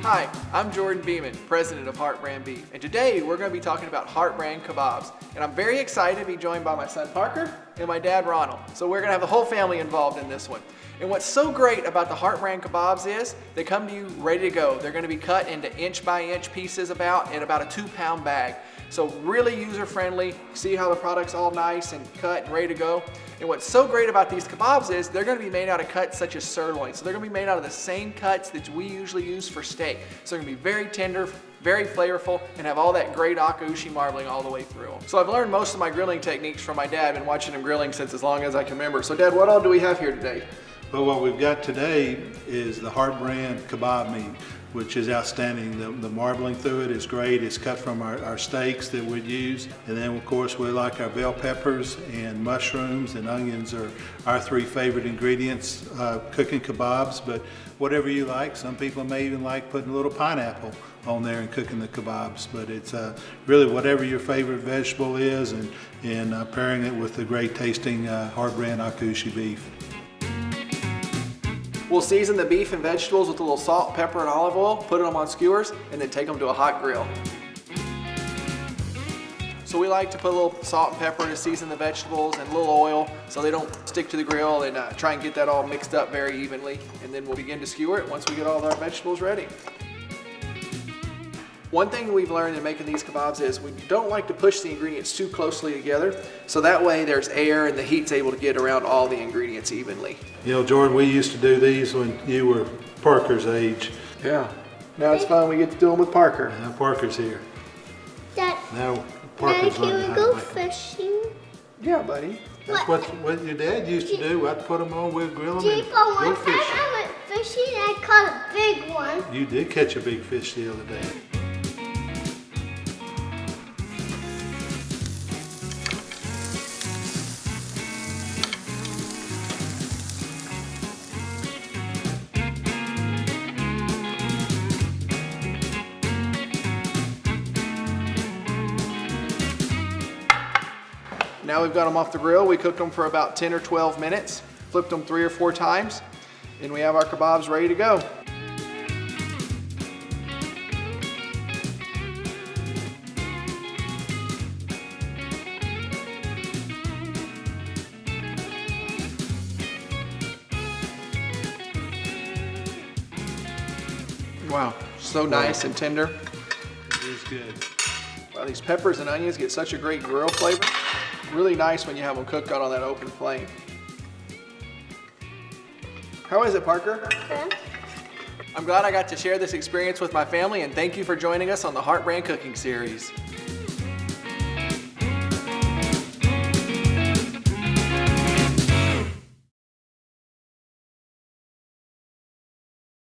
Hi, I'm Jordan Beeman, president of HeartBrand Beef, and today we're going to be talking about HeartBrand Kabobs. And I'm very excited to be joined by my son Parker and my dad Ronald. So we're going to have the whole family involved in this one. And what's so great about the HeartBrand Kabobs is they come to you ready to go. They're going to be cut into inch by inch pieces in about a 2-pound bag. So really user friendly. See how the product's all nice and cut and ready to go. And what's so great about these kebabs is they're going to be made out of cuts such as sirloin. So they're going to be made out of the same cuts that we usually use for steak. So they're going to be very tender, very flavorful, and have all that great akaushi marbling all the way through them. So I've learned most of my grilling techniques from my dad. I've been watching him grilling since as long as I can remember. So Dad, what all do we have here today? Well, what we've got today is the HeartBrand kebab meat, which is outstanding. The marbling through it is great. It's cut from our steaks that we'd use. And then of course we like our bell peppers and mushrooms and onions are our 3 favorite ingredients cooking kebabs, but whatever you like. Some people may even like putting a little pineapple on there and cooking the kebabs, but it's really whatever your favorite vegetable is and pairing it with the great tasting HeartBrand Akaushi beef. We'll season the beef and vegetables with a little salt, pepper, and olive oil, put them on skewers, and then take them to a hot grill. So we like to put a little salt and pepper to season the vegetables and a little oil so they don't stick to the grill, and try and get that all mixed up very evenly. And then we'll begin to skewer it once we get all of our vegetables ready. One thing we've learned in making these kebabs is we don't like to push the ingredients too closely together, so that way there's air and the heat's able to get around all the ingredients evenly. You know, Jordan, we used to do these when you were Parker's age. Yeah. Now it's fun, we get to do them with Parker. Now Parker's here. Dad, Now Parker's learning can how we go to make them. fishing? Yeah, buddy. That's what your dad used to do. I'd put them on, we'd grill them and One go time fishing. I went fishing and I caught a big one. You did catch a big fish the other day. Now we've got them off the grill. We cooked them for about 10 or 12 minutes, flipped them 3 or 4 times, and we have our kebabs ready to go. Wow, so nice and tender. It is good. Wow, these peppers and onions get such a great grill flavor. Really nice when you have them cooked out on that open flame. How is it, Parker? Good. I'm glad I got to share this experience with my family, and thank you for joining us on the HeartBrand Cooking Series.